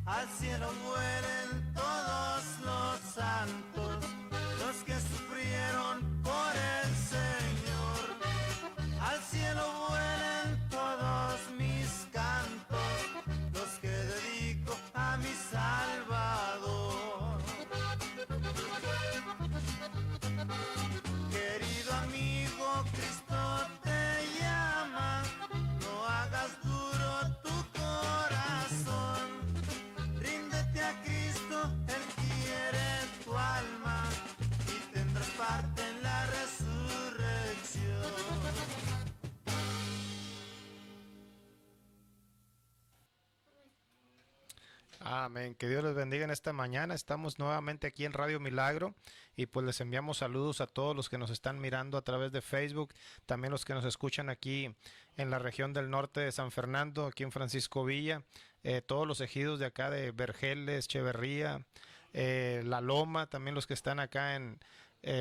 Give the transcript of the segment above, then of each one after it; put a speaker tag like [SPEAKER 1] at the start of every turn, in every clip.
[SPEAKER 1] al cielo vuelen todos los santos, los que sufrieron por el Señor. Al cielo vuelen todos mis cantos, los que dedico a mi Salvador. Querido amigo, Cristo te llama, no hagas duro tu corazón. Ríndete a Cristo, Él quiere tu alma y tendrás parte en la resurrección.
[SPEAKER 2] Amén, que Dios les bendiga en esta mañana. Estamos nuevamente aquí en Radio Milagro y pues les enviamos saludos a todos los que nos están mirando a través de Facebook, también los que nos escuchan aquí en la región del norte de San Fernando, aquí en Francisco Villa, todos los ejidos de acá de Vergeles, Cheverría, La Loma, también los que están acá en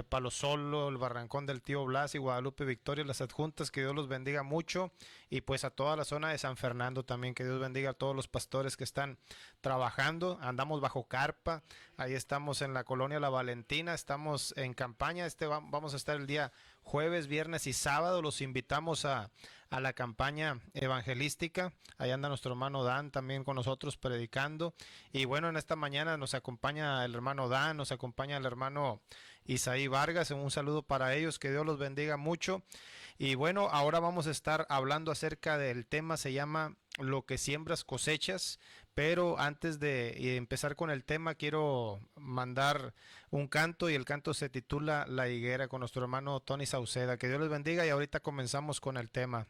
[SPEAKER 2] Palo Solo, el Barrancón del Tío Blas y Guadalupe Victoria, las adjuntas, que Dios los bendiga mucho, y pues a toda la zona de San Fernando también, que Dios bendiga a todos los pastores que están trabajando. Andamos bajo carpa, ahí estamos en la colonia La Valentina, estamos en campaña, vamos a estar el día jueves, viernes y sábado, los invitamos a la campaña evangelística, ahí anda nuestro hermano Dan también con nosotros predicando, y bueno, en esta mañana nos acompaña el hermano Dan, nos acompaña el hermano Isaí Vargas, un saludo para ellos, que Dios los bendiga mucho. Y bueno, ahora vamos a estar hablando acerca del tema, se llama Lo que siembras cosechas, pero antes de empezar con el tema quiero mandar un canto, y el canto se titula La Higuera, con nuestro hermano Tony Sauceda. Que Dios les bendiga y ahorita comenzamos con el tema.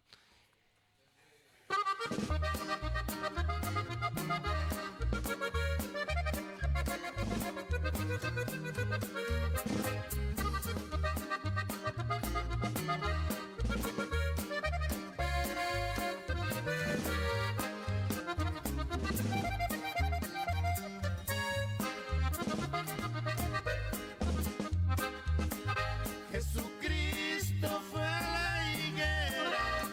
[SPEAKER 1] Jesucristo fue la higuera,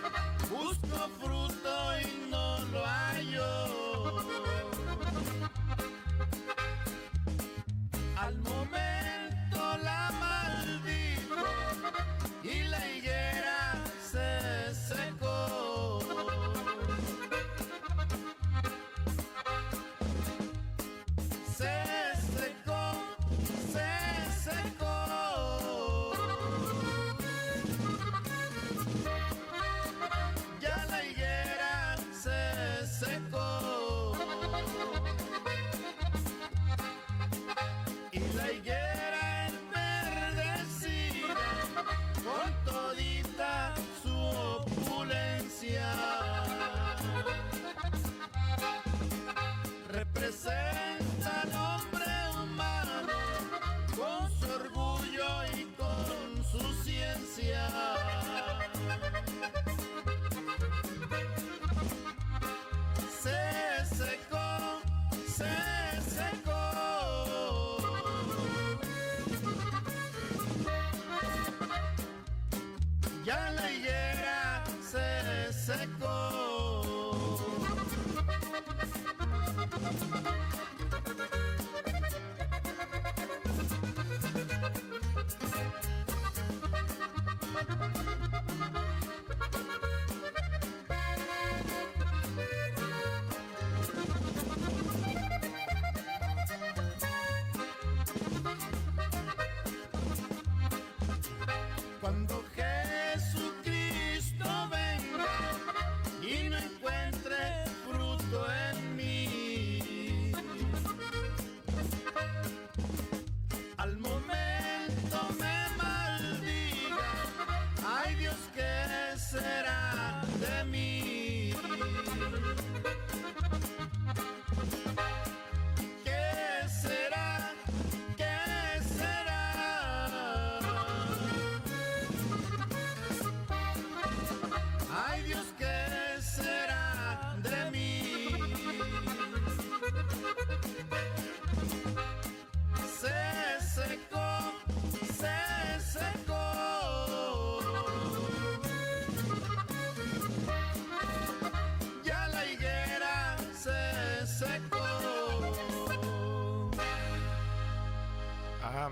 [SPEAKER 1] buscó fruto y no lo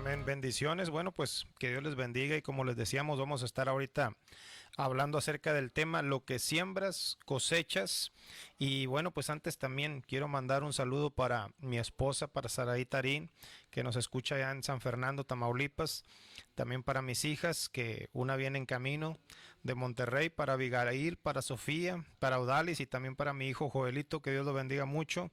[SPEAKER 2] Amén, bendiciones. Bueno, pues que Dios les bendiga y como les decíamos, vamos a estar ahorita hablando acerca del tema lo que siembras, cosechas. Y bueno, pues antes también quiero mandar un saludo para mi esposa, para Saraí Tarín, que nos escucha allá en San Fernando, Tamaulipas. También para mis hijas, que una viene en camino de Monterrey, para Abigail, para Sofía, para Odalis y también para mi hijo Joelito, que Dios lo bendiga mucho.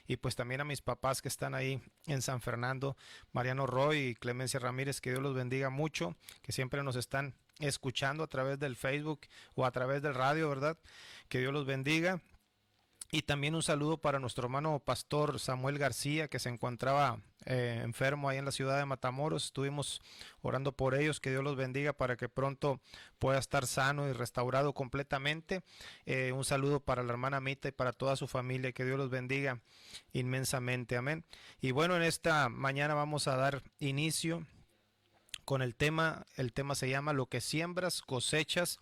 [SPEAKER 2] Y pues también a mis papás que están ahí en San Fernando, Mariano Roy y Clemencia Ramírez, que Dios los bendiga mucho, que siempre nos están escuchando a través del Facebook o a través del radio, ¿verdad? Que Dios los bendiga. Y también un saludo para nuestro hermano pastor Samuel García, que se encontraba enfermo ahí en la ciudad de Matamoros. Estuvimos orando por ellos, que Dios los bendiga para que pronto pueda estar sano y restaurado completamente. Un saludo para la hermana Mita y para toda su familia, que Dios los bendiga inmensamente, amén. Y bueno, en esta mañana vamos a dar inicio con el tema se llama lo que siembras, cosechas,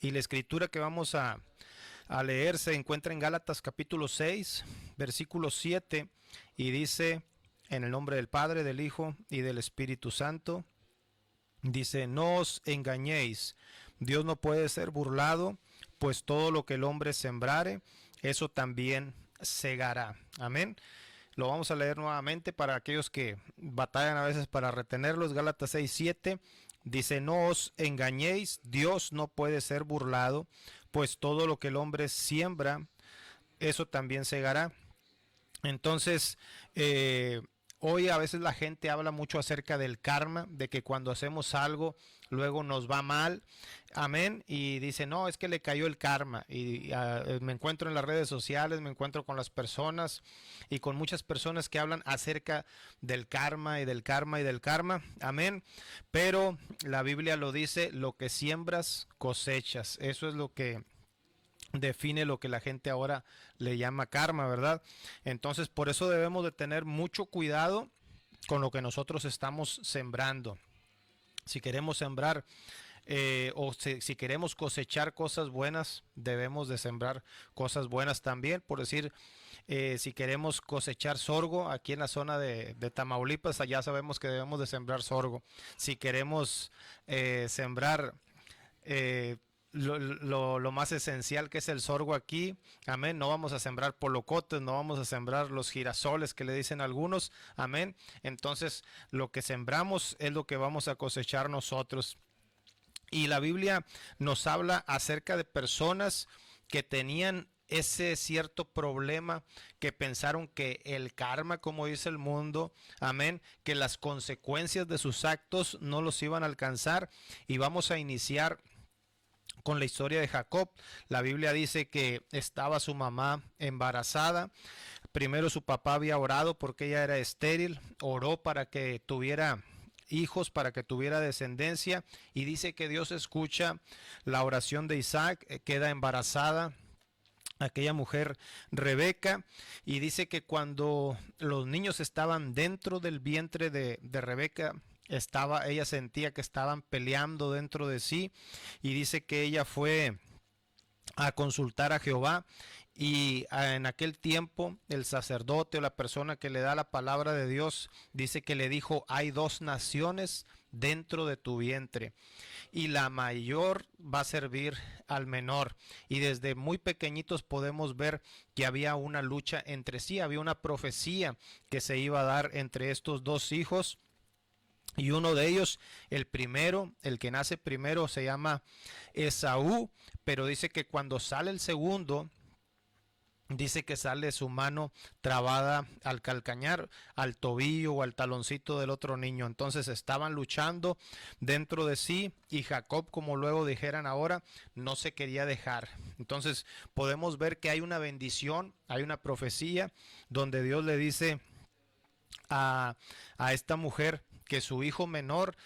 [SPEAKER 2] y la escritura que vamos a leer se encuentra en Gálatas capítulo 6, versículo 7, y dice, en el nombre del Padre, del Hijo y del Espíritu Santo, dice, no os engañéis, Dios no puede ser burlado, pues todo lo que el hombre sembrare, eso también segará. Amén. Lo vamos a leer nuevamente para aquellos que batallan a veces para retenerlos. Gálatas 6:7 dice, no os engañéis, Dios no puede ser burlado, pues todo lo que el hombre siembra, eso también segará. Entonces, hoy a veces la gente habla mucho acerca del karma, de que cuando hacemos algo, luego nos va mal, amén, y dice, no, es que le cayó el karma, y me encuentro en las redes sociales, me encuentro con las personas, y con muchas personas que hablan acerca del karma, y del karma, y del karma, amén, pero la Biblia lo dice, lo que siembras, cosechas, eso es lo que define lo que la gente ahora le llama karma, ¿verdad? Entonces, por eso debemos de tener mucho cuidado con lo que nosotros estamos sembrando. Si queremos sembrar si queremos cosechar cosas buenas, debemos de sembrar cosas buenas también. Por decir, si queremos cosechar sorgo aquí en la zona de Tamaulipas, allá sabemos que debemos de sembrar sorgo. Si queremos sembrar lo más esencial que es el sorgo aquí, amén, no vamos a sembrar polocotes, no vamos a sembrar los girasoles que le dicen algunos, amén. Entonces lo que sembramos es lo que vamos a cosechar nosotros. Y la Biblia nos habla acerca de personas que tenían ese cierto problema, que pensaron que el karma, como dice el mundo, amén, que las consecuencias de sus actos no los iban a alcanzar. Y vamos a iniciar con la historia de Jacob. La Biblia dice que estaba su mamá embarazada. Primero su papá había orado porque ella era estéril, oró para que tuviera hijos, para que tuviera descendencia, y dice que Dios escucha la oración de Isaac, queda embarazada aquella mujer Rebeca, y dice que cuando los niños estaban dentro del vientre de Rebeca, ella sentía que estaban peleando dentro de sí, y dice que ella fue a consultar a Jehová, y en aquel tiempo el sacerdote o la persona que le da la palabra de Dios dice que le dijo, hay dos naciones dentro de tu vientre y la mayor va a servir al menor. Y desde muy pequeñitos podemos ver que había una lucha entre sí, había una profecía que se iba a dar entre estos dos hijos. Y uno de ellos, el primero, el que nace primero, se llama Esaú, pero dice que cuando sale el segundo, dice que sale su mano trabada al calcañar, al tobillo o al taloncito del otro niño. Entonces estaban luchando dentro de sí, y Jacob, como luego dijeran ahora, no se quería dejar. Entonces podemos ver que hay una bendición, hay una profecía donde Dios le dice a esta mujer que su hijo menor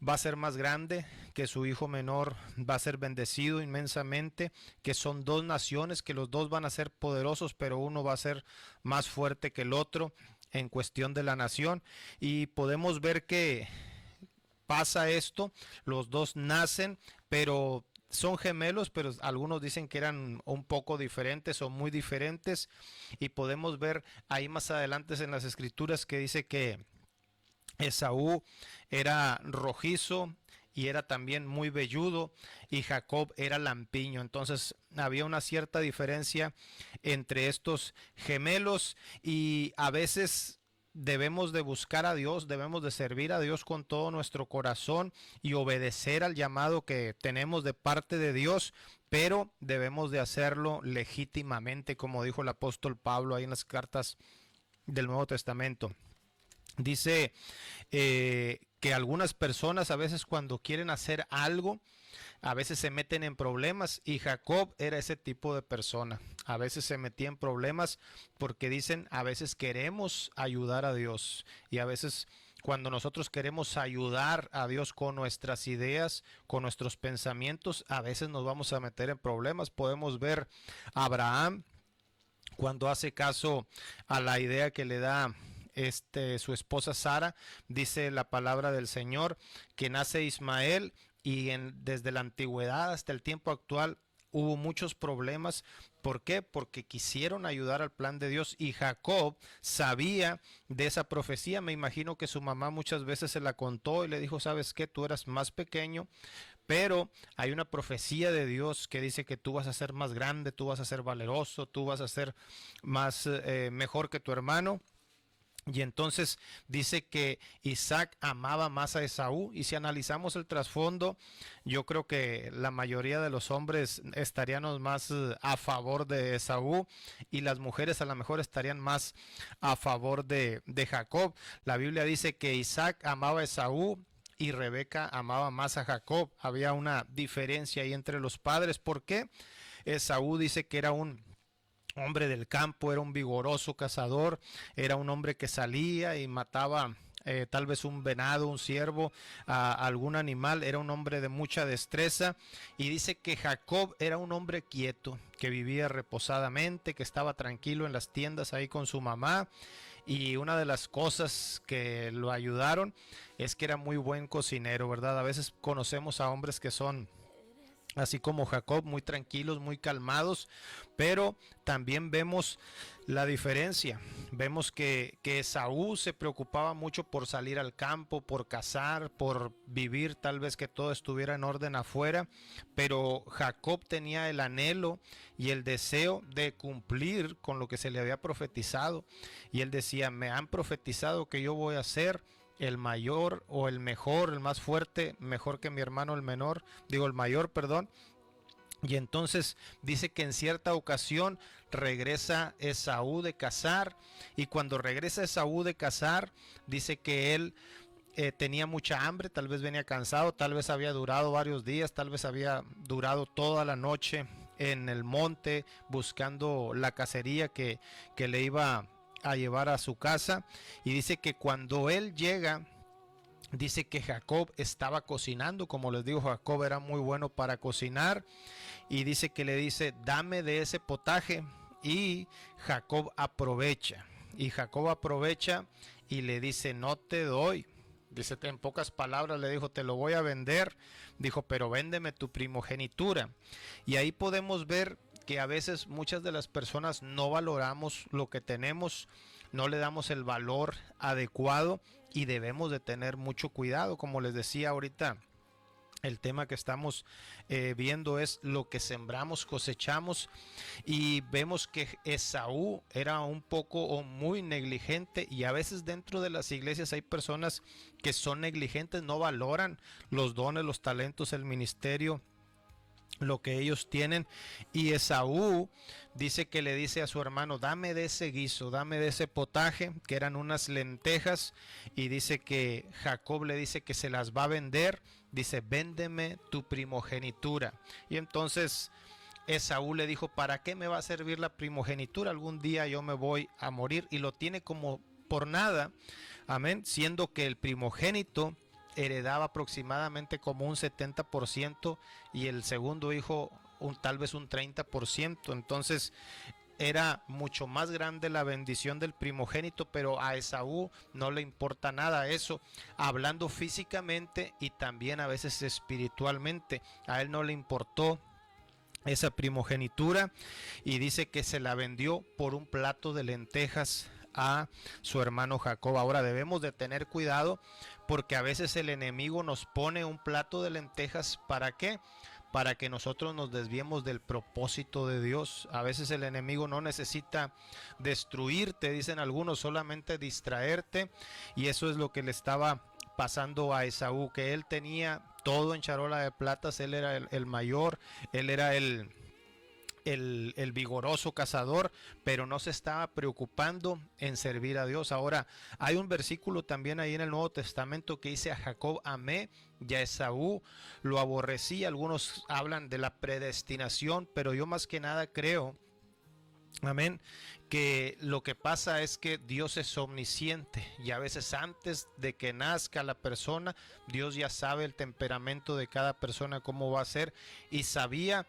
[SPEAKER 2] va a ser más grande, que su hijo menor va a ser bendecido inmensamente, que son dos naciones, que los dos van a ser poderosos, pero uno va a ser más fuerte que el otro en cuestión de la nación. Y podemos ver que pasa esto, los dos nacen, pero son gemelos, pero algunos dicen que eran un poco diferentes o muy diferentes, y podemos ver ahí más adelante en las escrituras que dice que Esaú era rojizo y era también muy velludo, y Jacob era lampiño. Entonces había una cierta diferencia entre estos gemelos, y a veces debemos de buscar a Dios, debemos de servir a Dios con todo nuestro corazón y obedecer al llamado que tenemos de parte de Dios, pero debemos de hacerlo legítimamente, como dijo el apóstol Pablo ahí en las cartas del Nuevo Testamento. Dice que algunas personas a veces cuando quieren hacer algo, a veces se meten en problemas, y Jacob era ese tipo de persona. A veces se metía en problemas porque dicen, a veces queremos ayudar a Dios, y a veces cuando nosotros queremos ayudar a Dios con nuestras ideas, con nuestros pensamientos, a veces nos vamos a meter en problemas. Podemos ver a Abraham cuando hace caso a la idea que le da su esposa Sara. Dice la palabra del Señor que nace Ismael, y desde la antigüedad hasta el tiempo actual hubo muchos problemas. ¿Por qué? Porque quisieron ayudar al plan de Dios, y Jacob sabía de esa profecía. Me imagino que su mamá muchas veces se la contó y le dijo, ¿sabes qué? Tú eras más pequeño, pero hay una profecía de Dios que dice que tú vas a ser más grande, tú vas a ser valeroso, tú vas a ser más mejor que tu hermano. Y entonces dice que Isaac amaba más a Esaú, y si analizamos el trasfondo, yo creo que la mayoría de los hombres estaríamos más a favor de Esaú, y las mujeres a lo mejor estarían más a favor de Jacob. La Biblia dice que Isaac amaba a Esaú y Rebeca amaba más a Jacob. Había una diferencia ahí entre los padres. ¿Por qué? Esaú dice que era un hombre del campo, era un vigoroso cazador, era un hombre que salía y mataba tal vez un venado, un ciervo, algún animal. Era un hombre de mucha destreza. Y dice que Jacob era un hombre quieto, que vivía reposadamente, que estaba tranquilo en las tiendas ahí con su mamá. Y una de las cosas que lo ayudaron es que era muy buen cocinero, ¿verdad? A veces conocemos a hombres que son así como Jacob, muy tranquilos, muy calmados, pero también vemos la diferencia. Vemos que Esaú se preocupaba mucho por salir al campo, por cazar, por vivir, tal vez que todo estuviera en orden afuera, pero Jacob tenía el anhelo y el deseo de cumplir con lo que se le había profetizado, y él decía, me han profetizado que yo voy a ser el mayor o el mejor, el más fuerte, mejor que mi hermano el menor, digo el mayor, perdón. Y entonces dice que en cierta ocasión regresa Esaú de cazar, y cuando regresa Esaú de cazar, dice que él tenía mucha hambre, tal vez venía cansado, tal vez había durado varios días, tal vez había durado toda la noche en el monte buscando la cacería que le iba a llevar a su casa. Y dice que cuando él llega, dice que Jacob estaba cocinando. Como les digo, Jacob era muy bueno para cocinar, y dice que le dice, dame de ese potaje. Y Jacob aprovecha, y le dice, no te doy. Dice, en pocas palabras le dijo, te lo voy a vender. Dijo, pero véndeme tu primogenitura. Y ahí podemos ver que a veces muchas de las personas no valoramos lo que tenemos, no le damos el valor adecuado, y debemos de tener mucho cuidado. Como les decía ahorita, el tema que estamos viendo es lo que sembramos, cosechamos, y vemos que Esaú era un poco o muy negligente, y a veces dentro de las iglesias hay personas que son negligentes, no valoran los dones, los talentos, el ministerio, lo que ellos tienen. Y Esaú dice que le dice a su hermano, dame de ese guiso, dame de ese potaje, que eran unas lentejas, y dice que Jacob le dice que se las va a vender. Dice, véndeme tu primogenitura. Y entonces Esaú le dijo, ¿para qué me va a servir la primogenitura? Algún día yo me voy a morir. Y lo tiene como por nada, amén, siendo que el primogénito heredaba aproximadamente como un 70%, y el segundo hijo tal vez un 30%. Entonces era mucho más grande la bendición del primogénito, pero a Esaú no le importa nada eso, hablando físicamente y también a veces espiritualmente. A él no le importó esa primogenitura, y dice que se la vendió por un plato de lentejas a su hermano Jacob. Ahora debemos de tener cuidado porque a veces el enemigo nos pone un plato de lentejas. ¿Para qué? Para que nosotros nos desviemos del propósito de Dios. A veces el enemigo no necesita destruirte, dicen algunos, solamente distraerte. Y eso es lo que le estaba pasando a Esaú, que él tenía todo en charola de platas. Él era el mayor, él era el vigoroso cazador, pero no se estaba preocupando en servir a Dios. Ahora, hay un versículo también ahí en el Nuevo Testamento que dice: a Jacob amé y a Esaú lo aborrecí. Algunos hablan de la predestinación, pero yo más que nada creo, amén, que lo que pasa es que Dios es omnisciente y a veces antes de que nazca la persona, Dios ya sabe el temperamento de cada persona, cómo va a ser, y sabía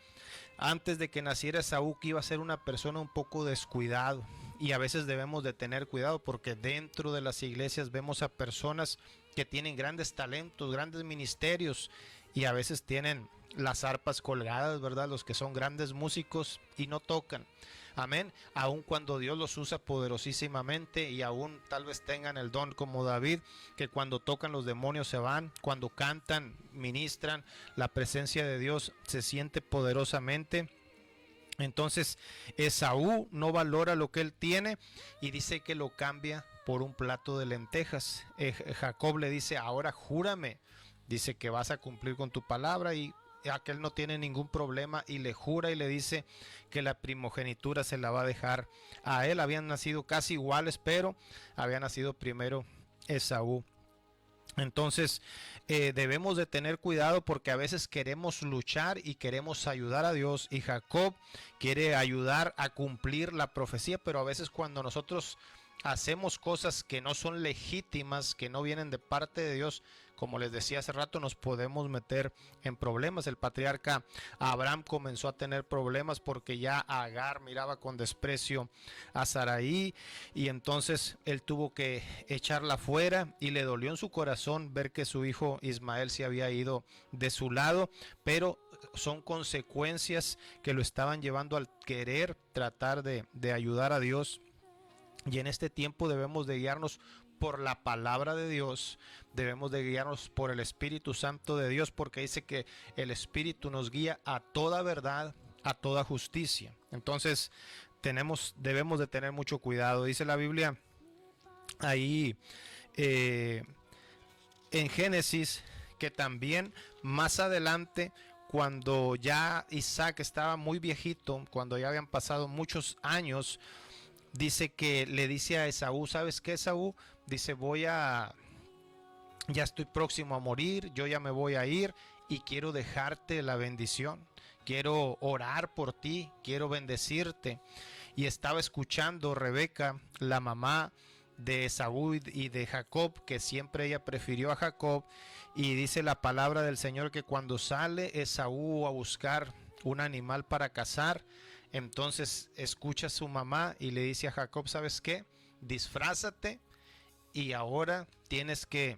[SPEAKER 2] antes de que naciera Esaú que iba a ser una persona un poco descuidado. Y a veces debemos de tener cuidado porque dentro de las iglesias vemos a personas que tienen grandes talentos, grandes ministerios, y a veces tienen las arpas colgadas, ¿verdad? Los que son grandes músicos y no tocan. Amén. Aun cuando Dios los usa poderosísimamente, y aún tal vez tengan el don como David, que cuando tocan los demonios se van, cuando cantan, ministran, la presencia de Dios se siente poderosamente. Entonces Esaú no valora lo que él tiene y dice que lo cambia por un plato de lentejas. Jacob le dice: ahora júrame, dice que vas a cumplir con tu palabra, y aquel no tiene ningún problema y le jura y le dice que la primogenitura se la va a dejar a él. Habían nacido casi iguales, pero había nacido primero Esaú. Entonces debemos de tener cuidado porque a veces queremos luchar y queremos ayudar a Dios, y Jacob quiere ayudar a cumplir la profecía, pero a veces cuando nosotros hacemos cosas que no son legítimas, que no vienen de parte de Dios, como les decía hace rato, nos podemos meter en problemas. El patriarca Abraham comenzó a tener problemas porque ya Agar miraba con desprecio a Saraí, y entonces él tuvo que echarla fuera, y le dolió en su corazón ver que su hijo Ismael se había ido de su lado, pero son consecuencias que lo estaban llevando al querer tratar de ayudar a Dios. Y en este tiempo debemos de guiarnos por la palabra de Dios, debemos de guiarnos por el Espíritu Santo de Dios, porque dice que el Espíritu nos guía a toda verdad, a toda justicia. Entonces debemos de tener mucho cuidado. Dice la Biblia ahí en Génesis que también más adelante, cuando ya Isaac estaba muy viejito, cuando ya habían pasado muchos años, dice que le dice a Esaú: ¿sabes qué, Esaú? Dice: ya estoy próximo a morir, yo ya me voy a ir y quiero dejarte la bendición, quiero orar por ti, quiero bendecirte. Y estaba escuchando Rebeca, la mamá de Esaú y de Jacob, que siempre ella prefirió a Jacob, y dice la palabra del Señor que cuando sale Esaú a buscar un animal para cazar, entonces escucha a su mamá y le dice a Jacob: ¿sabes qué? Disfrázate y ahora tienes que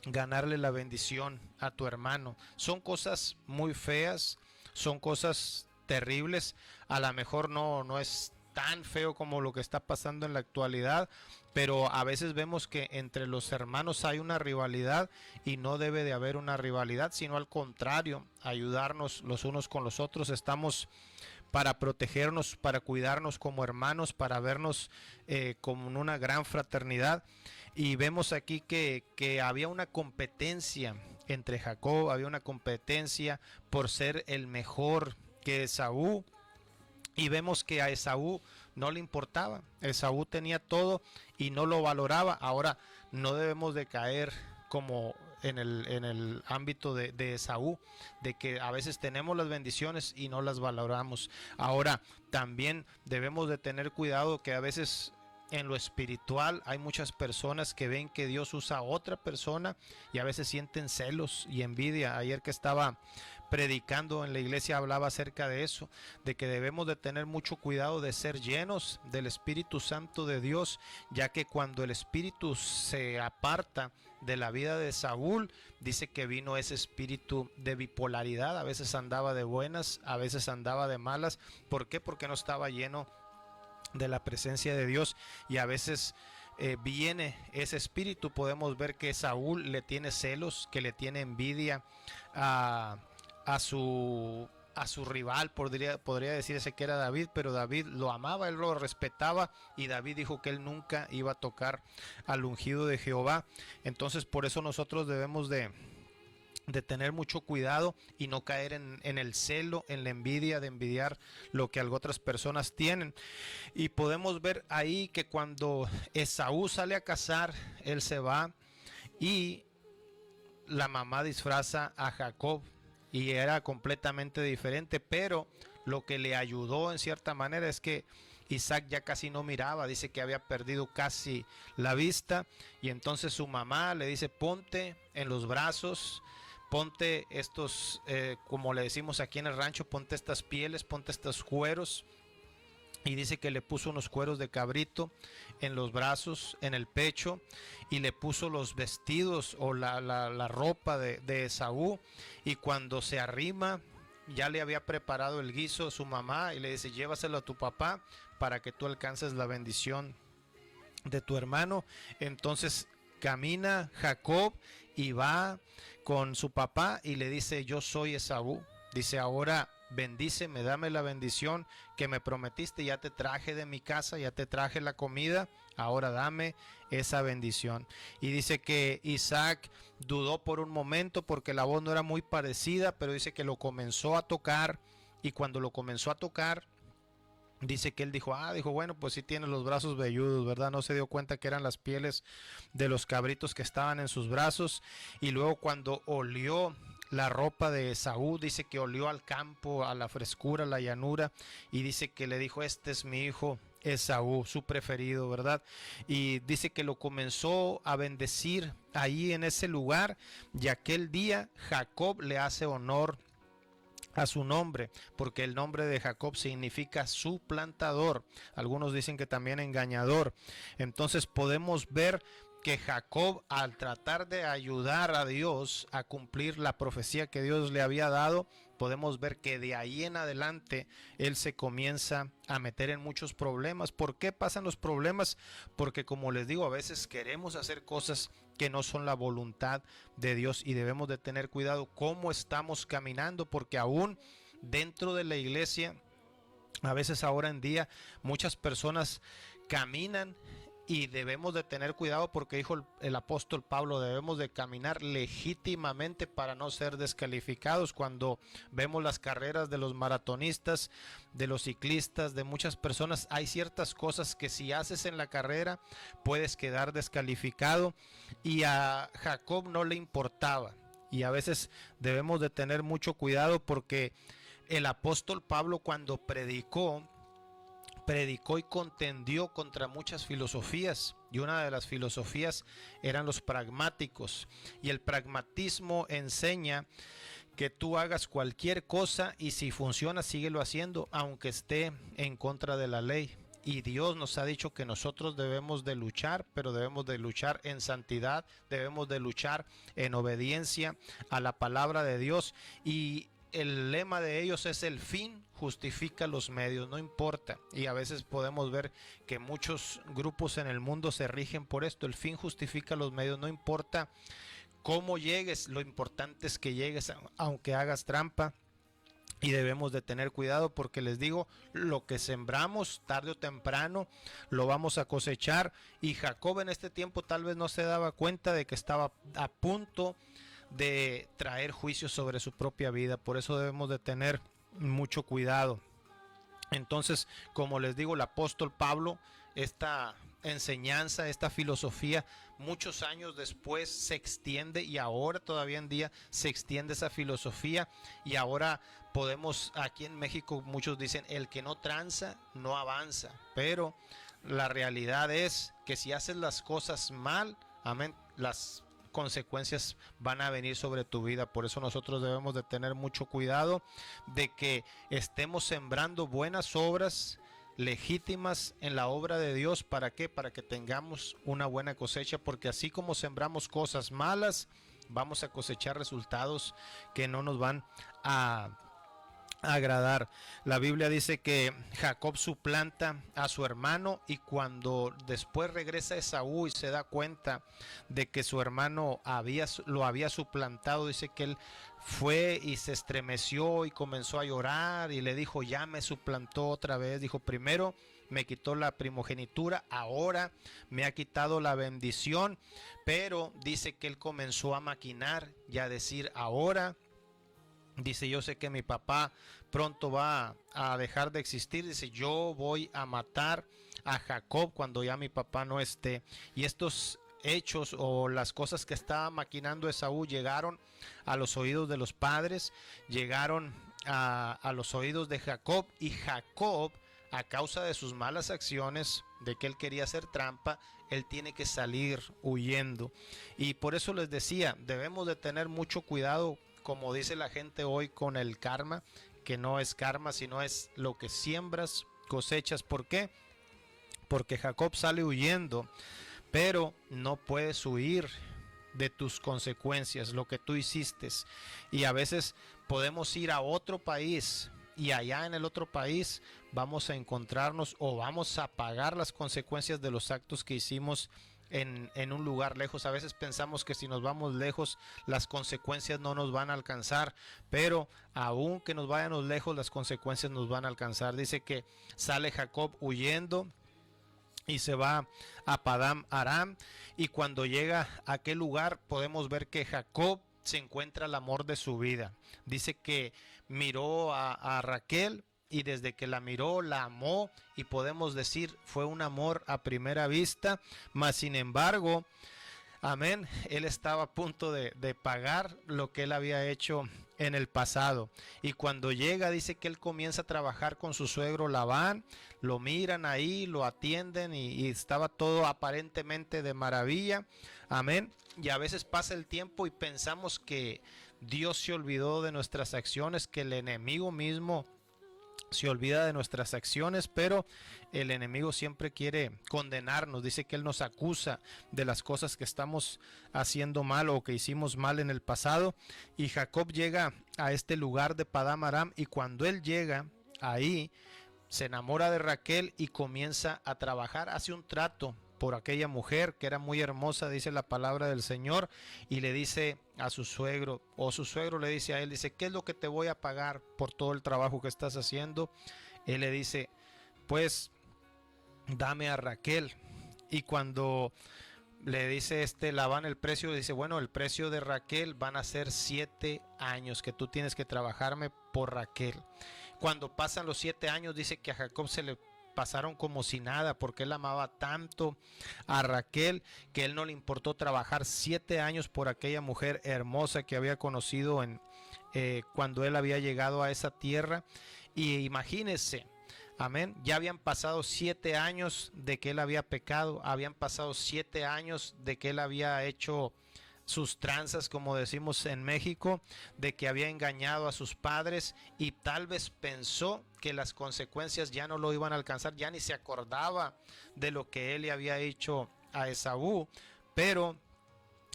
[SPEAKER 2] ganarle la bendición a tu hermano. Son cosas muy feas, son cosas terribles. A lo mejor no es tan feo como lo que está pasando en la actualidad, pero a veces vemos que entre los hermanos hay una rivalidad, y no debe de haber una rivalidad, sino al contrario, ayudarnos los unos con los otros. Estamos para protegernos, para cuidarnos como hermanos, para vernos como una gran fraternidad. Y vemos aquí que había una competencia entre Jacob, había una competencia por ser el mejor que Esaú. Y vemos que a Esaú no le importaba, Esaú tenía todo y no lo valoraba. Ahora, no debemos de caer como en el ámbito de Esaú, de que a veces tenemos las bendiciones y no las valoramos. Ahora, también debemos de tener cuidado que a veces en lo espiritual hay muchas personas que ven que Dios usa a otra persona y a veces sienten celos y envidia. Ayer que estaba predicando en la iglesia hablaba acerca de eso, de que debemos de tener mucho cuidado de ser llenos del Espíritu Santo de Dios, ya que cuando el Espíritu se aparta de la vida de Saúl, dice que vino ese espíritu de bipolaridad. A veces andaba de buenas, a veces andaba de malas. ¿Por qué? Porque no estaba lleno de la presencia de Dios, y a veces viene ese espíritu. Podemos ver que Saúl le tiene celos, que le tiene envidia a, a su rival, podría decirse que era David, pero David lo amaba, él lo respetaba, y David dijo que él nunca iba a tocar al ungido de Jehová. Entonces por eso nosotros debemos de tener mucho cuidado y no caer en el celo, en la envidia, de envidiar lo que otras personas tienen. Y podemos ver ahí que cuando Esaú sale a cazar, él se va y la mamá disfraza a Jacob, y era completamente diferente, pero lo que le ayudó en cierta manera es que Isaac ya casi no miraba, dice que había perdido casi la vista, y entonces su mamá le dice: ponte en los brazos, ponte estos, como le decimos aquí en el rancho, ponte estas pieles, ponte estos cueros. Y dice que le puso unos cueros de cabrito en los brazos, en el pecho, y le puso los vestidos o la ropa de Esaú. Y cuando se arrima, ya le había preparado el guiso su mamá, y le dice: llévaselo a tu papá para que tú alcances la bendición de tu hermano. Entonces camina Jacob y va con su papá y le dice: yo soy Esaú. Dice: ahora bendíceme, dame la bendición que me prometiste, ya te traje de mi casa, ya te traje la comida, ahora dame esa bendición. Y dice que Isaac dudó por un momento porque la voz no era muy parecida, pero dice que lo comenzó a tocar, y cuando lo comenzó a tocar, dice que él dijo: dijo, bueno, pues sí tiene los brazos velludos, ¿verdad? No se dio cuenta que eran las pieles de los cabritos que estaban en sus brazos. Y luego cuando olió la ropa de Esaú, dice que olió al campo, a la frescura, a la llanura, y dice que le dijo: este es mi hijo Esaú, su preferido, ¿verdad? Y dice que lo comenzó a bendecir ahí en ese lugar, y aquel día Jacob le hace honor a su nombre, porque el nombre de Jacob significa suplantador. Algunos dicen que también engañador. Entonces podemos ver que Jacob, al tratar de ayudar a Dios a cumplir la profecía que Dios le había dado, podemos ver que de ahí en adelante él se comienza a meter en muchos problemas. ¿Por qué pasan los problemas? Porque, como les digo, a veces queremos hacer cosas que no son la voluntad de Dios, y debemos de tener cuidado cómo estamos caminando, porque aún dentro de la iglesia, a veces ahora en día, muchas personas caminan, y debemos de tener cuidado porque dijo el apóstol Pablo: debemos de caminar legítimamente para no ser descalificados. Cuando vemos las carreras de los maratonistas, de los ciclistas, de muchas personas, hay ciertas cosas que si haces en la carrera puedes quedar descalificado, y a Jacob no le importaba. Y a veces debemos de tener mucho cuidado porque el apóstol Pablo, cuando predicó y contendió contra muchas filosofías, y una de las filosofías eran los pragmáticos, y el pragmatismo enseña que tú hagas cualquier cosa, y si funciona síguelo haciendo aunque esté en contra de la ley. Y Dios nos ha dicho que nosotros debemos de luchar, pero debemos de luchar en santidad, debemos de luchar en obediencia a la palabra de Dios. Y el lema de ellos es: el fin justifica los medios, no importa. Y a veces podemos ver que muchos grupos en el mundo se rigen por esto: el fin justifica los medios, no importa cómo llegues, lo importante es que llegues aunque hagas trampa. Y debemos de tener cuidado porque, les digo, lo que sembramos tarde o temprano lo vamos a cosechar. Y Jacob en este tiempo tal vez no se daba cuenta de que estaba a punto de traer juicio sobre su propia vida. Por eso debemos de tener mucho cuidado. Entonces, como les digo, el apóstol Pablo, esta enseñanza, esta filosofía, muchos años después se extiende, y ahora todavía en día se extiende esa filosofía. Y ahora podemos, aquí en México muchos dicen: el que no tranza no avanza. Pero la realidad es que si haces las cosas mal, amén, las consecuencias van a venir sobre tu vida. Por eso nosotros debemos de tener mucho cuidado de que estemos sembrando buenas obras legítimas en la obra de Dios. ¿Para qué? Para que tengamos una buena cosecha, porque así como sembramos cosas malas, vamos a cosechar resultados que no nos van a agradar. La Biblia dice que Jacob suplanta a su hermano, y cuando después regresa Esaú y se da cuenta de que su hermano lo había suplantado, dice que él fue y se estremeció y comenzó a llorar y le dijo: ya me suplantó otra vez. Dijo: primero me quitó la primogenitura, ahora me ha quitado la bendición. Pero dice que él comenzó a maquinar y a decir: ahora, dice, yo sé que mi papá pronto va a dejar de existir. Dice: yo voy a matar a Jacob cuando ya mi papá no esté. Y estos hechos, o las cosas que estaba maquinando Esaú, llegaron a los oídos de los padres, llegaron a los oídos de Jacob. Y Jacob, a causa de sus malas acciones, de que él quería hacer trampa, él tiene que salir huyendo. Y por eso les decía, debemos de tener mucho cuidado, como dice la gente hoy, con el karma, que no es karma, sino es lo que siembras, cosechas. ¿Por qué? Porque Jacob sale huyendo, pero no puedes huir de tus consecuencias, lo que tú hiciste. Y a veces podemos ir a otro país, y allá en el otro país vamos a encontrarnos, o vamos a pagar las consecuencias de los actos que hicimos en un lugar lejos. A veces pensamos que si nos vamos lejos las consecuencias no nos van a alcanzar, pero aun que nos vayamos lejos, las consecuencias nos van a alcanzar. Dice que sale Jacob huyendo y se va a Padán Aram, y cuando llega a aquel lugar podemos ver que Jacob se encuentra el amor de su vida. Dice que miró a Raquel, y desde que la miró, la amó, y podemos decir fue un amor a primera vista. Mas sin embargo, amén, él estaba a punto de pagar lo que él había hecho en el pasado. Y cuando llega, dice que él comienza a trabajar con su suegro Labán. Lo miran ahí, lo atienden, y estaba todo aparentemente de maravilla. Amén. Y a veces pasa el tiempo y pensamos que Dios se olvidó de nuestras acciones, que el enemigo mismo se olvida de nuestras acciones, pero el enemigo siempre quiere condenarnos. Dice que él nos acusa de las cosas que estamos haciendo mal o que hicimos mal en el pasado. Y Jacob llega a este lugar de Padán Aram, y cuando él llega ahí, se enamora de Raquel y comienza a trabajar. Hace un trato por aquella mujer que era muy hermosa, dice la palabra del Señor, y le dice a su suegro, o su suegro le dice a él, dice: ¿qué es lo que te voy a pagar por todo el trabajo que estás haciendo? Él le dice: pues dame a Raquel. Y cuando le dice Labán el precio, dice: bueno, el precio de Raquel van a ser 7 años que tú tienes que trabajarme por Raquel. Cuando pasan los 7 años, dice que a Jacob se le pasaron como si nada, porque él amaba tanto a Raquel que él no le importó trabajar 7 años por aquella mujer hermosa que había conocido cuando él había llegado a esa tierra. Y imagínense, amén, ya habían pasado 7 años de que él había pecado, habían pasado 7 años de que él había hecho sus tranzas, como decimos en México, de que había engañado a sus padres, y tal vez pensó que las consecuencias ya no lo iban a alcanzar, ya ni se acordaba de lo que él le había hecho a Esaú. Pero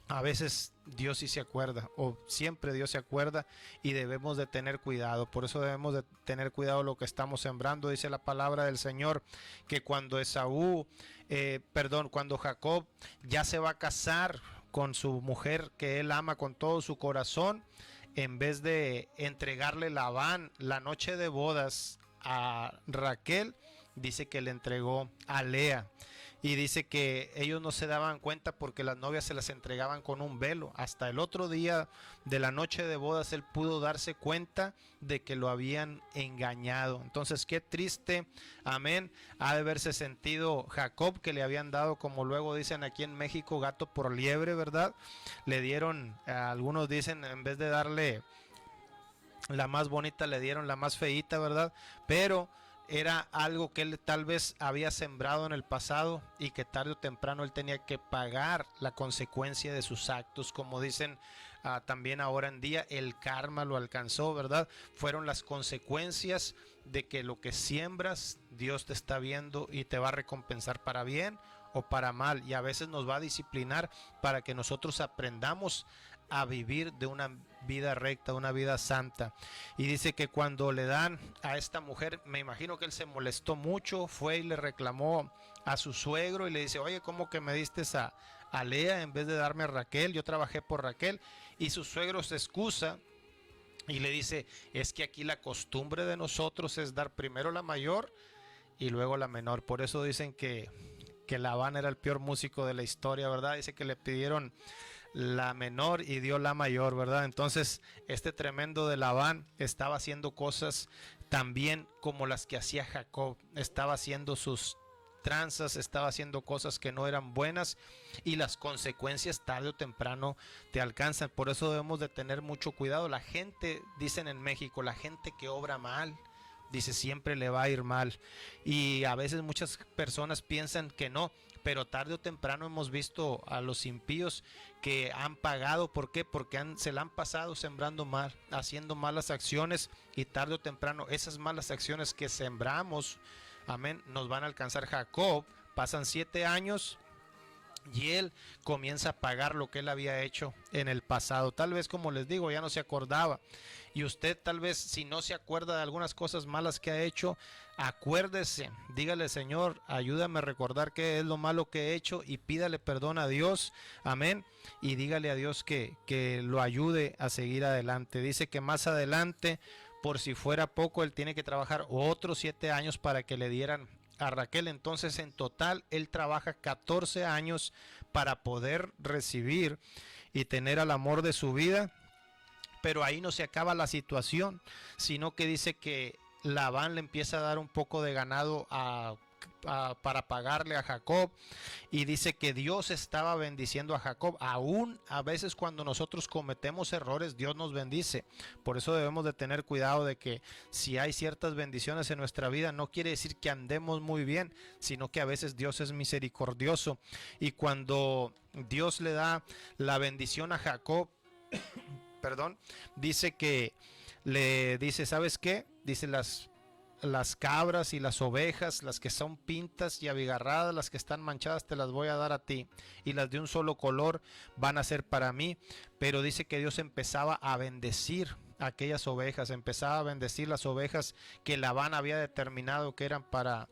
[SPEAKER 2] a veces Dios sí se acuerda, o siempre Dios se acuerda, y debemos de tener cuidado. Por eso debemos de tener cuidado lo que estamos sembrando. Dice la palabra del Señor que cuando cuando Jacob ya se va a casar con su mujer que él ama con todo su corazón, en vez de entregarle Labán la noche de bodas a Raquel, dice que le entregó a Lea. Y dice que ellos no se daban cuenta porque las novias se las entregaban con un velo. Hasta el otro día de la noche de bodas él pudo darse cuenta de que lo habían engañado. Entonces qué triste, amén, ha de haberse sentido Jacob, que le habían dado, como luego dicen aquí en México, gato por liebre, ¿verdad? Le dieron, algunos dicen, en vez de darle la más bonita, le dieron la más feíta, ¿verdad? Pero era algo que él tal vez había sembrado en el pasado, y que tarde o temprano él tenía que pagar la consecuencia de sus actos. Como dicen también ahora en día, el karma lo alcanzó, ¿verdad? Fueron las consecuencias de que lo que siembras, Dios te está viendo y te va a recompensar para bien o para mal, y a veces nos va a disciplinar para que nosotros aprendamos a vivir de una vida recta, una vida santa. Y dice que cuando le dan a esta mujer, me imagino que él se molestó mucho, fue y le reclamó a su suegro y le dice, oye, ¿cómo que me diste a Lea en vez de darme a Raquel? Yo trabajé por Raquel. Y su suegro se excusa y le dice, es que aquí la costumbre de nosotros es dar primero la mayor y luego la menor. Por eso dicen que Labán era el peor músico de la historia, ¿verdad? Dice que le pidieron la menor y dio la mayor, ¿verdad? Entonces este tremendo de Labán estaba haciendo cosas también como las que hacía Jacob. Estaba haciendo sus tranzas, estaba haciendo cosas que no eran buenas, y las consecuencias tarde o temprano te alcanzan. Por eso debemos de tener mucho cuidado. La gente, dicen en México, la gente que obra mal, dice, siempre le va a ir mal. Y a veces muchas personas piensan que no, pero tarde o temprano hemos visto a los impíos que han pagado. ¿Por qué? Porque se la han pasado sembrando mal, haciendo malas acciones, y tarde o temprano esas malas acciones que sembramos, amén, nos van a alcanzar. Jacob, pasan 7 años y él comienza a pagar lo que él había hecho en el pasado. Tal vez, como les digo, ya no se acordaba. Y usted tal vez, si no se acuerda de algunas cosas malas que ha hecho, acuérdese, dígale, Señor, ayúdame a recordar qué es lo malo que he hecho, y pídale perdón a Dios, amén, y dígale a Dios que lo ayude a seguir adelante. Dice que más adelante, por si fuera poco, él tiene que trabajar otros 7 años para que le dieran a Raquel. Entonces en total él trabaja 14 años para poder recibir y tener al amor de su vida. Pero ahí no se acaba la situación, sino que dice que Labán le empieza a dar un poco de ganado para pagarle a Jacob, y dice que Dios estaba bendiciendo a Jacob. Aún a veces cuando nosotros cometemos errores, Dios nos bendice. Por eso debemos de tener cuidado de que si hay ciertas bendiciones en nuestra vida, no quiere decir que andemos muy bien, sino que a veces Dios es misericordioso. Y cuando Dios le da la bendición a Jacob, perdón, dice que le dice, ¿sabes qué? Dice, las cabras y las ovejas, las que son pintas y abigarradas, las que están manchadas, te las voy a dar a ti, y las de un solo color van a ser para mí. Pero dice que Dios empezaba a bendecir aquellas ovejas, empezaba a bendecir las ovejas que Labán había determinado que eran para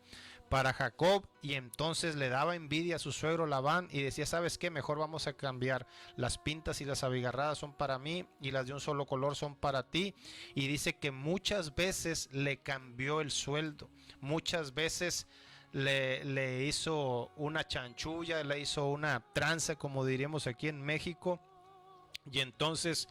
[SPEAKER 2] Jacob, y entonces le daba envidia a su suegro Labán y decía, ¿sabes qué? Mejor vamos a cambiar, las pintas y las abigarradas son para mí y las de un solo color son para ti. Y dice que muchas veces le cambió el sueldo, muchas veces le hizo una chanchulla, le hizo una tranza, como diríamos aquí en México. Y entonces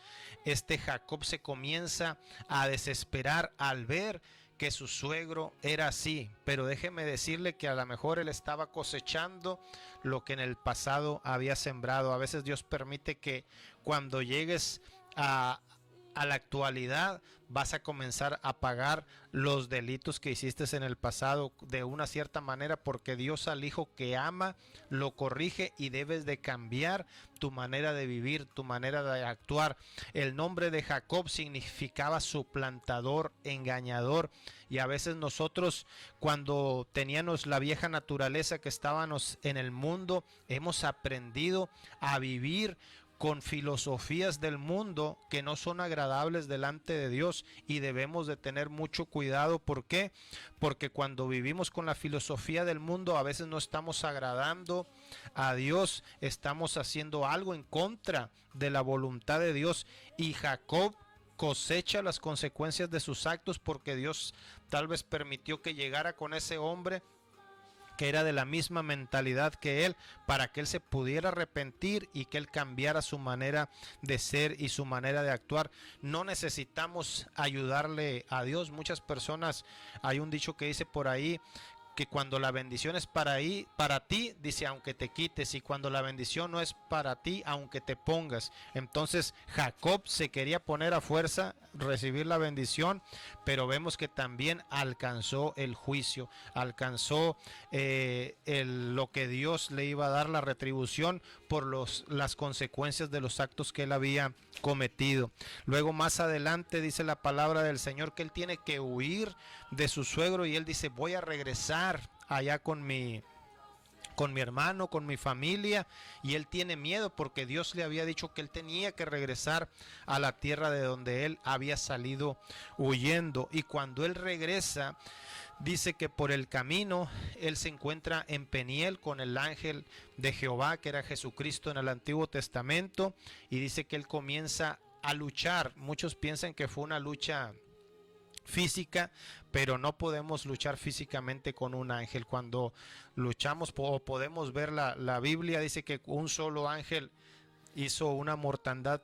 [SPEAKER 2] Jacob se comienza a desesperar al ver que su suegro era así. Pero déjeme decirle que a lo mejor él estaba cosechando lo que en el pasado había sembrado. A veces Dios permite que cuando llegues a la actualidad vas a comenzar a pagar los delitos que hiciste en el pasado de una cierta manera, porque Dios al hijo que ama lo corrige, y debes de cambiar tu manera de vivir, tu manera de actuar. El nombre de Jacob significaba suplantador, engañador, y a veces nosotros, cuando teníamos la vieja naturaleza, que estábamos en el mundo, hemos aprendido a vivir con filosofías del mundo que no son agradables delante de Dios, y debemos de tener mucho cuidado. ¿Por qué? Porque cuando vivimos con la filosofía del mundo, a veces no estamos agradando a Dios, estamos haciendo algo en contra de la voluntad de Dios. Y Jacob cosecha las consecuencias de sus actos, porque Dios tal vez permitió que llegara con ese hombre que era de la misma mentalidad que él, para que él se pudiera arrepentir y que él cambiara su manera de ser y su manera de actuar. No necesitamos ayudarle a Dios. Muchas personas, hay un dicho que dice por ahí, que cuando la bendición es para ti, dice, aunque te quites, y cuando la bendición no es para ti, aunque te pongas. Entonces Jacob se quería poner a fuerza, recibir la bendición, pero vemos que también alcanzó el juicio, alcanzó lo que Dios le iba a dar, la retribución por las consecuencias de los actos que él había cometido. Luego más adelante dice la palabra del Señor que él tiene que huir de su suegro, y él dice, voy a regresar allá con mi con mi hermano, con mi familia, y él tiene miedo porque Dios le había dicho que él tenía que regresar a la tierra de donde él había salido huyendo. Y cuando él regresa, dice que por el camino él se encuentra en Peniel con el ángel de Jehová, que era Jesucristo en el Antiguo Testamento, y dice que él comienza a luchar. Muchos piensan que fue una lucha física, pero no podemos luchar físicamente con un ángel. Cuando luchamos, o podemos ver la Biblia, dice que un solo ángel hizo una mortandad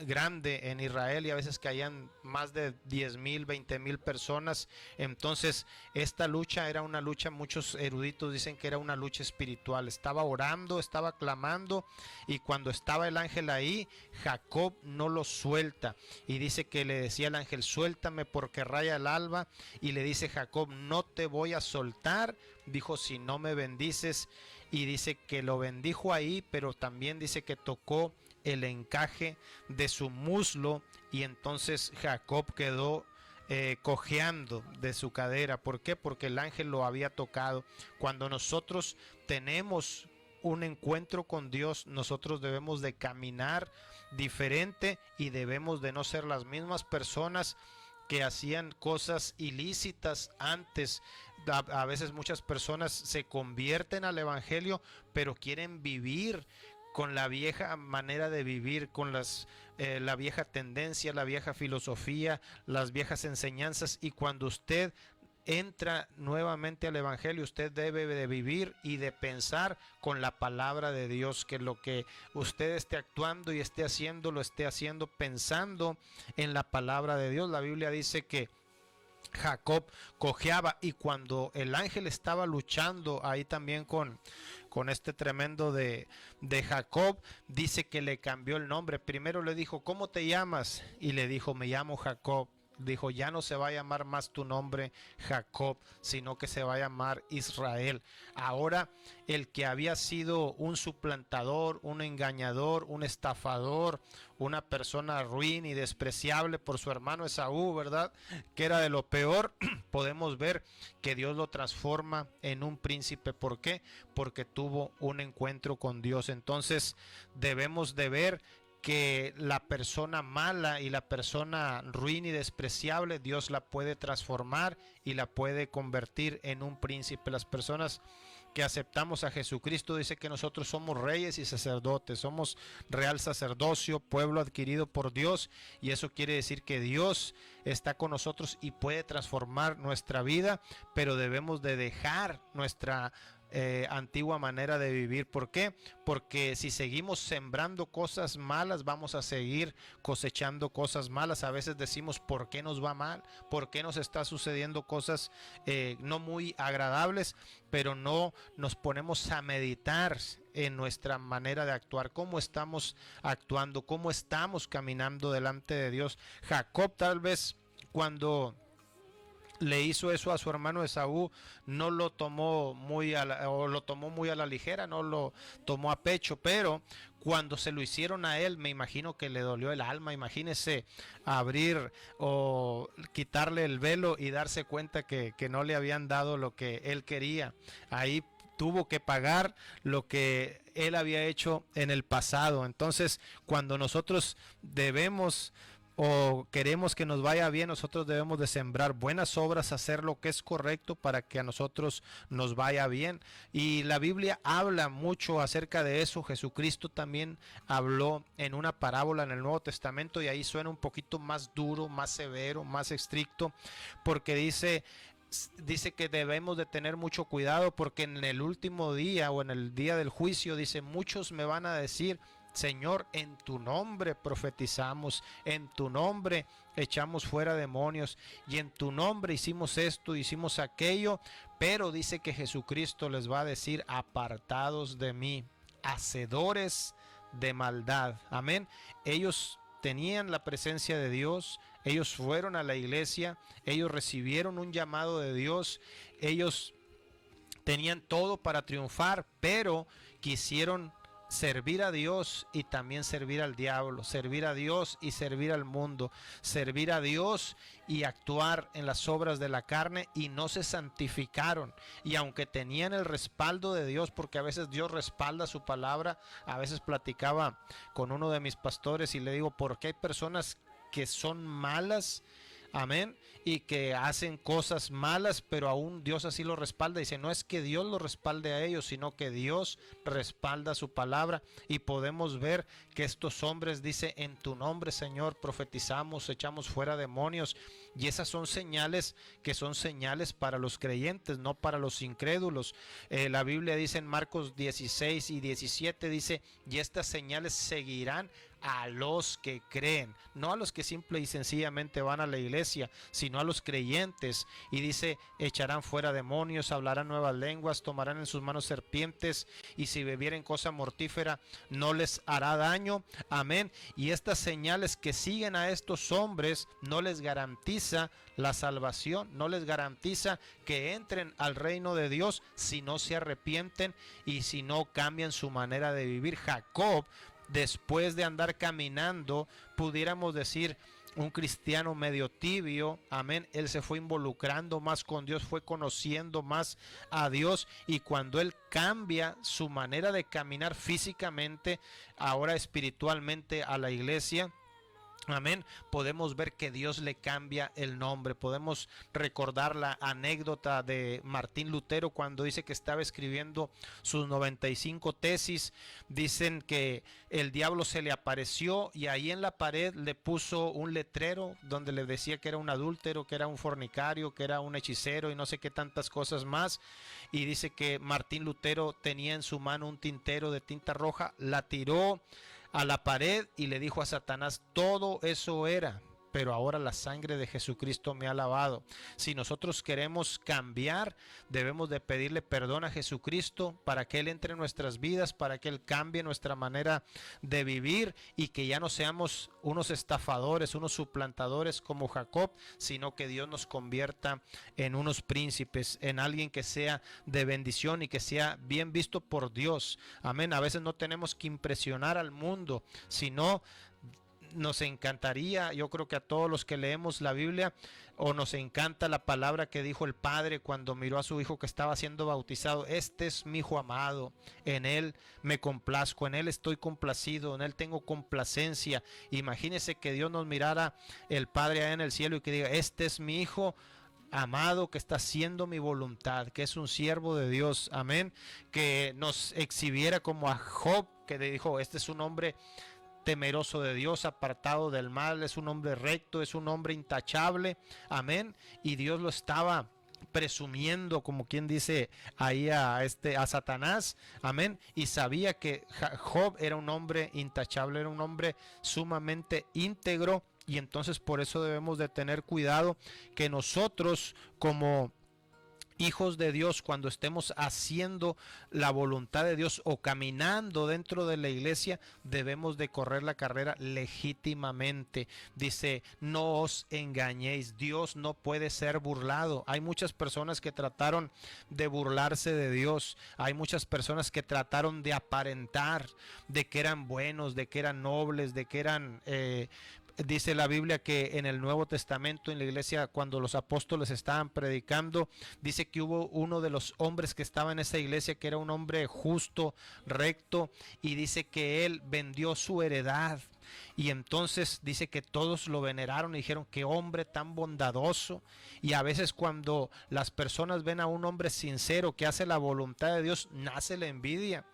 [SPEAKER 2] grande en Israel, y a veces caían más de 10,000, 20,000 personas. Entonces esta lucha era una lucha, muchos eruditos dicen que era una lucha espiritual. Estaba orando, estaba clamando, y cuando estaba el ángel ahí, Jacob no lo suelta, y dice que le decía el ángel: suéltame porque raya el alba. Y le dice Jacob: no te voy a soltar, dijo, si no me bendices. Y dice que lo bendijo ahí, pero también dice que tocó el encaje de su muslo, y entonces Jacob quedó cojeando de su cadera. ¿Por qué? Porque el ángel lo había tocado. Cuando nosotros tenemos un encuentro con Dios, nosotros debemos de caminar diferente, y debemos de no ser las mismas personas que hacían cosas ilícitas antes. A veces muchas personas se convierten al evangelio, pero quieren vivir con la vieja manera de vivir, con la vieja tendencia, la vieja filosofía, las viejas enseñanzas. Y cuando usted entra nuevamente al evangelio, usted debe de vivir y de pensar con la palabra de Dios, que lo que usted esté actuando y esté haciendo, lo esté haciendo pensando en la palabra de Dios. La Biblia dice que Jacob cojeaba, y cuando el ángel estaba luchando ahí también con este tremendo de Jacob, dice que le cambió el nombre. Primero le dijo: ¿cómo te llamas? Y le dijo: me llamo Jacob. Dijo: ya no se va a llamar más tu nombre Jacob, sino que se va a llamar Israel. Ahora el que había sido un suplantador, un engañador, un estafador, una persona ruin y despreciable por su hermano Esaú, ¿verdad?, que era de lo peor, podemos ver que Dios lo transforma en un príncipe. ¿Por qué? Porque tuvo un encuentro con Dios. Entonces debemos de ver que la persona mala y la persona ruin y despreciable, Dios la puede transformar y la puede convertir en un príncipe. Las personas que aceptamos a Jesucristo, dice que nosotros somos reyes y sacerdotes, somos real sacerdocio, pueblo adquirido por Dios, y eso quiere decir que Dios está con nosotros y puede transformar nuestra vida, pero debemos de dejar nuestra antigua manera de vivir. ¿Por qué? Porque si seguimos sembrando cosas malas, vamos a seguir cosechando cosas malas. A veces decimos: ¿por qué nos va mal? ¿Por qué nos está sucediendo cosas no muy agradables? Pero no nos ponemos a meditar en nuestra manera de actuar, cómo estamos actuando, cómo estamos caminando delante de Dios. Jacob, tal vez cuando le hizo eso a su hermano Esaú, no lo tomó muy lo tomó muy a la ligera, no lo tomó a pecho, pero cuando se lo hicieron a él, me imagino que le dolió el alma. Imagínese abrir o quitarle el velo y darse cuenta que no le habían dado lo que él quería. Ahí tuvo que pagar lo que él había hecho en el pasado. Entonces, cuando nosotros debemos o queremos que nos vaya bien, nosotros debemos de sembrar buenas obras, hacer lo que es correcto para que a nosotros nos vaya bien. Y la Biblia habla mucho acerca de eso. Jesucristo también habló en una parábola en el Nuevo Testamento, y ahí suena un poquito más duro, más severo, más estricto, porque dice que debemos de tener mucho cuidado, porque en el último día o en el día del juicio, dice, muchos me van a decir: Señor, en tu nombre profetizamos, en tu nombre echamos fuera demonios, y en tu nombre hicimos esto, hicimos aquello. Pero dice que Jesucristo les va a decir: apartados de mí, hacedores de maldad. Amén. Ellos tenían la presencia de Dios, ellos fueron a la iglesia, ellos recibieron un llamado de Dios, ellos tenían todo para triunfar, pero quisieron servir a Dios y también servir al diablo, servir a Dios y servir al mundo, servir a Dios y actuar en las obras de la carne, y no se santificaron. Y aunque tenían el respaldo de Dios, porque a veces Dios respalda su palabra, a veces platicaba con uno de mis pastores y le digo, ¿por qué hay personas que son malas? Amén. Y que hacen cosas malas, pero aún Dios así lo respalda. Dice, no es que Dios lo respalde a ellos, sino que Dios respalda su palabra. Y podemos ver que estos hombres, dice, en tu nombre, Señor, profetizamos, echamos fuera demonios. Y esas son señales que son señales para los creyentes, no para los incrédulos. La Biblia dice en Marcos 16 y 17, dice, y estas señales seguirán a los que creen, no a los que simple y sencillamente van a la iglesia, sino a los creyentes. Y dice, echarán fuera demonios, hablarán nuevas lenguas, tomarán en sus manos serpientes, y si bebieren cosa mortífera no les hará daño. Amén. Y estas señales que siguen a estos hombres no les garantiza la salvación, no les garantiza que entren al reino de Dios si no se arrepienten y si no cambian su manera de vivir. Jacob, después de andar caminando, pudiéramos decir, un cristiano medio tibio, amén, él se fue involucrando más con Dios, fue conociendo más a Dios, y cuando él cambia su manera de caminar físicamente, ahora espiritualmente a la iglesia, amén, podemos ver que Dios le cambia el nombre. Podemos recordar la anécdota de Martín Lutero cuando dice que estaba escribiendo sus 95 tesis. Dicen que el diablo se le apareció y ahí en la pared le puso un letrero donde le decía que era un adúltero, que era un fornicario, que era un hechicero y no sé qué tantas cosas más. Y dice que Martín Lutero tenía en su mano un tintero de tinta roja, la tiró a la pared y le dijo a Satanás, todo eso era, pero ahora la sangre de Jesucristo me ha lavado. Si nosotros queremos cambiar, debemos de pedirle perdón a Jesucristo para que Él entre en nuestras vidas, para que Él cambie nuestra manera de vivir y que ya no seamos unos estafadores, unos suplantadores como Jacob, sino que Dios nos convierta en unos príncipes, en alguien que sea de bendición y que sea bien visto por Dios. Amén. A veces no tenemos que impresionar al mundo, sino nos encantaría, yo creo que a todos los que leemos la Biblia, o nos encanta la palabra que dijo el Padre cuando miró a su hijo que estaba siendo bautizado: este es mi hijo amado, en él me complazco, en él estoy complacido, en él tengo complacencia. Imagínese que Dios nos mirara, el Padre allá en el cielo, y que diga: este es mi hijo amado que está haciendo mi voluntad, que es un siervo de Dios. Amén. Que nos exhibiera como a Job, que le dijo: este es un hombre temeroso de Dios, apartado del mal, es un hombre recto, es un hombre intachable. Amén. Y Dios lo estaba presumiendo, como quien dice ahí a Satanás. Amén. Y sabía que Job era un hombre intachable, era un hombre sumamente íntegro, y entonces por eso debemos de tener cuidado que nosotros, como hijos de Dios, cuando estemos haciendo la voluntad de Dios o caminando dentro de la iglesia, debemos de correr la carrera legítimamente. Dice: no os engañéis, Dios no puede ser burlado. Hay muchas personas que trataron de burlarse de Dios, hay muchas personas que trataron de aparentar de que eran buenos, de que eran nobles, de que eran dice la Biblia que en el Nuevo Testamento, en la iglesia, cuando los apóstoles estaban predicando, dice que hubo uno de los hombres que estaba en esa iglesia que era un hombre justo, recto, y dice que él vendió su heredad. Y entonces dice que todos lo veneraron y dijeron: qué hombre tan bondadoso. Y a veces cuando las personas ven a un hombre sincero que hace la voluntad de Dios, nace la envidia.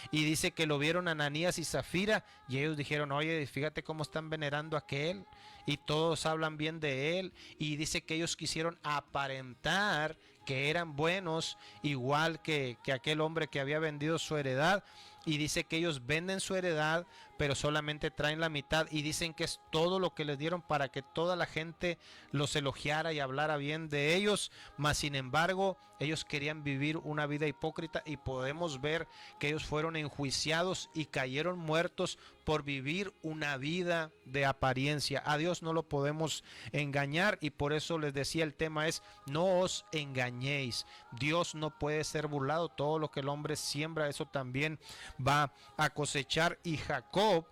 [SPEAKER 2] Y dice que lo vieron Ananías y Zafira y ellos dijeron: oye, fíjate cómo están venerando a aquel, y todos hablan bien de él. Y dice que ellos quisieron aparentar que eran buenos, igual que aquel hombre que había vendido su heredad. Y dice que ellos venden su heredad pero solamente traen la mitad y dicen que es todo lo que les dieron para que toda la gente los elogiara y hablara bien de ellos, mas sin embargo ellos querían vivir una vida hipócrita, y podemos ver que ellos fueron enjuiciados y cayeron muertos por vivir una vida de apariencia. A Dios no lo podemos engañar, y por eso les decía, el tema es: no os engañéis. Dios no puede ser burlado. Todo lo que el hombre siembra, eso también va a cosechar. Y Jacob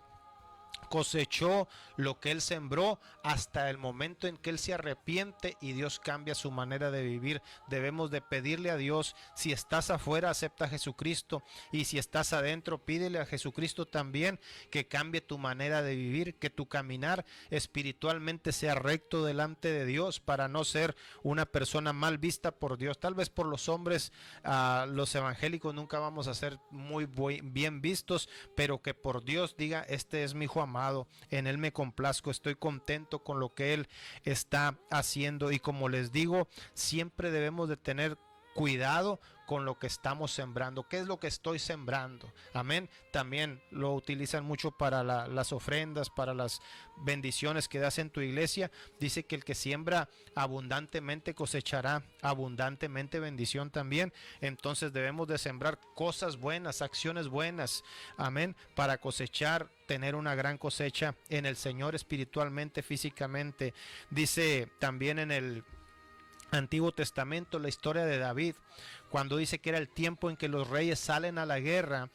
[SPEAKER 2] cosechó lo que él sembró hasta el momento en que él se arrepiente y Dios cambia su manera de vivir. Debemos de pedirle a Dios: si estás afuera, acepta a Jesucristo, y si estás adentro, pídele a Jesucristo también que cambie tu manera de vivir, que tu caminar espiritualmente sea recto delante de Dios, para no ser una persona mal vista por Dios. Tal vez por los hombres, los evangélicos, nunca vamos a ser muy bien vistos, pero que por Dios diga: este es mi hijo amado, en él me complazco, estoy contento con lo que él está haciendo. Y como les digo, siempre debemos de tener cuidado con lo que estamos sembrando. ¿Qué es lo que estoy sembrando? Amén. También lo utilizan mucho para las ofrendas, para las bendiciones que das en tu iglesia. Dice que el que siembra abundantemente cosechará abundantemente bendición también. Entonces debemos de sembrar cosas buenas, acciones buenas, amén, para cosechar, tener una gran cosecha en el Señor, espiritualmente, físicamente. Dice también en el Antiguo Testamento la historia de David, cuando dice que era el tiempo en que los reyes salen a la guerra.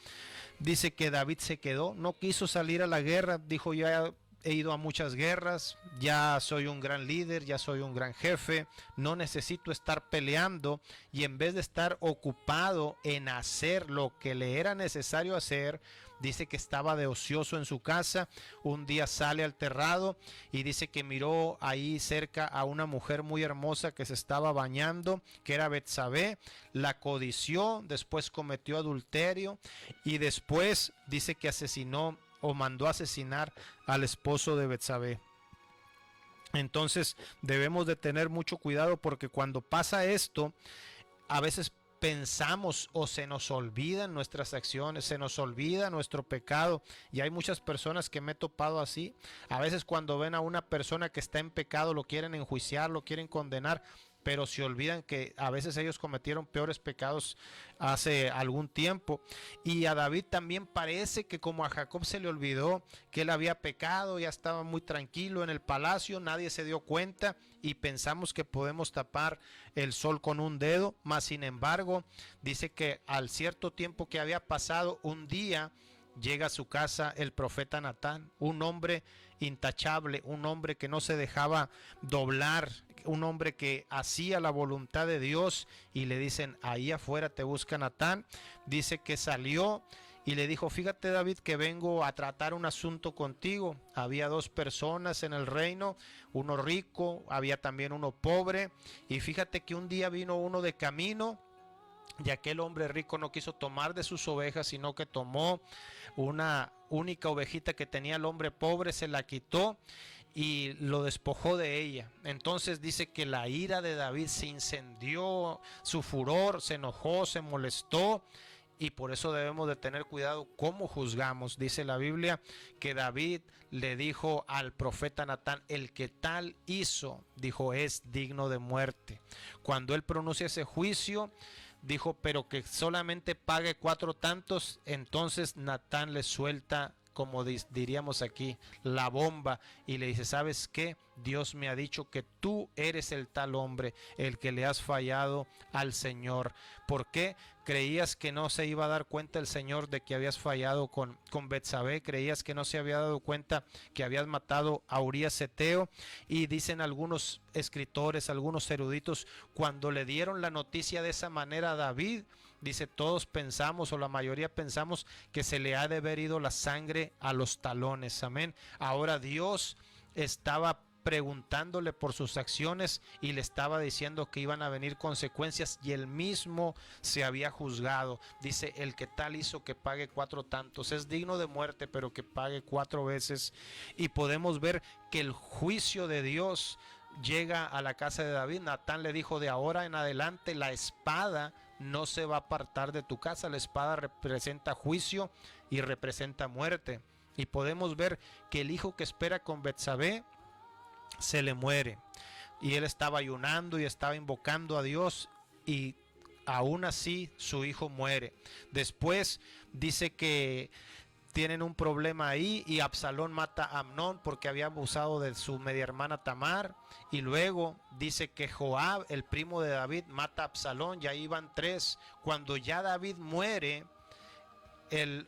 [SPEAKER 2] Dice que David se quedó, no quiso salir a la guerra, dijo: ya he ido a muchas guerras, ya soy un gran líder, ya soy un gran jefe, no necesito estar peleando. Y en vez de estar ocupado en hacer lo que le era necesario hacer, dice que estaba de ocioso en su casa. Un día sale al terrado y dice que miró ahí cerca a una mujer muy hermosa que se estaba bañando, que era Betsabé. La codició, después cometió adulterio y después dice que asesinó o mandó asesinar al esposo de Betsabé. Entonces debemos de tener mucho cuidado, porque cuando pasa esto, a veces pensamos o se nos olvidan nuestras acciones, se nos olvida nuestro pecado. Y hay muchas personas que me he topado así. A veces cuando ven a una persona que está en pecado, lo quieren enjuiciar, lo quieren condenar, pero se olvidan que a veces ellos cometieron peores pecados hace algún tiempo. Y a David también parece que, como a Jacob, se le olvidó que él había pecado, ya estaba muy tranquilo en el palacio, nadie se dio cuenta y pensamos que podemos tapar el sol con un dedo. Mas sin embargo, dice que al cierto tiempo que había pasado, un día llega a su casa el profeta Natán, un hombre intachable, un hombre que no se dejaba doblar, un hombre que hacía la voluntad de Dios. Y le dicen: ahí afuera te busca Natán. Dice que salió y le dijo: fíjate, David, que vengo a tratar un asunto contigo. Había dos personas en el reino, uno rico, había también uno pobre, y fíjate que un día vino uno de camino, y aquel hombre rico no quiso tomar de sus ovejas, sino que tomó una única ovejita que tenía el hombre pobre, se la quitó y lo despojó de ella. Entonces dice que la ira de David se incendió, su furor, se enojó, se molestó. Y por eso debemos de tener cuidado cómo juzgamos. Dice la Biblia que David le dijo al profeta Natán: el que tal hizo, dijo, es digno de muerte. Cuando él pronuncia ese juicio, dijo: pero que solamente pague 4 tantos. Entonces Natán le suelta, como diríamos aquí, la bomba, y le dice: ¿sabes qué? Dios me ha dicho que tú eres el tal hombre, el que le has fallado al Señor. ¿Por qué? ¿Creías que no se iba a dar cuenta el Señor de que habías fallado con Betsabé? ¿Creías que no se había dado cuenta que habías matado a Urías Eteo? Y dicen algunos escritores, algunos eruditos, cuando le dieron la noticia de esa manera a David, dice, todos pensamos, o la mayoría pensamos, que se le ha de haber ido la sangre a los talones. Amén. Ahora Dios estaba preguntándole por sus acciones y le estaba diciendo que iban a venir consecuencias, y él mismo se había juzgado. Dice: el que tal hizo, que pague 4 tantos. Es digno de muerte, pero que pague 4 veces. Y podemos ver que el juicio de Dios llega a la casa de David. Natán le dijo: de ahora en adelante la espada no se va a apartar de tu casa. La espada representa juicio y representa muerte. Y podemos ver que el hijo que espera con Betsabé se le muere. Y él estaba ayunando y estaba invocando a Dios, y aún así su hijo muere. Después dice que tienen un problema ahí y Absalón mata a Amnón porque había abusado de su media hermana Tamar. Y luego dice que Joab, el primo de David, mata a Absalón. Ya iban tres. Cuando ya David muere,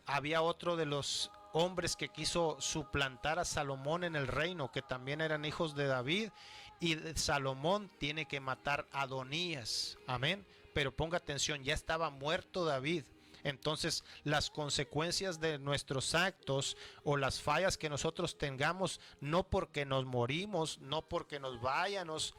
[SPEAKER 2] había otro de los hombres que quiso suplantar a Salomón en el reino, que también eran hijos de David, y Salomón tiene que matar a Adonías. Amén. Pero ponga atención, ya estaba muerto David. Entonces las consecuencias de nuestros actos o las fallas que nosotros tengamos, no porque nos morimos, no porque nos vayamos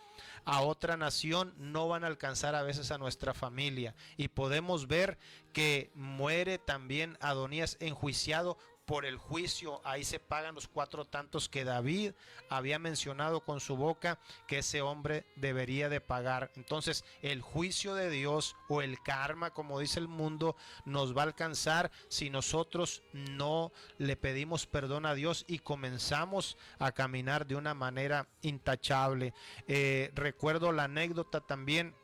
[SPEAKER 2] a otra nación, no van a alcanzar a veces a nuestra familia. Y podemos ver que muere también Adonías enjuiciado por el juicio. Ahí se pagan los 4 tantos que David había mencionado con su boca que ese hombre debería de pagar. Entonces el juicio de Dios, o el karma como dice el mundo, nos va a alcanzar si nosotros no le pedimos perdón a Dios y comenzamos a caminar de una manera intachable. Recuerdo la anécdota también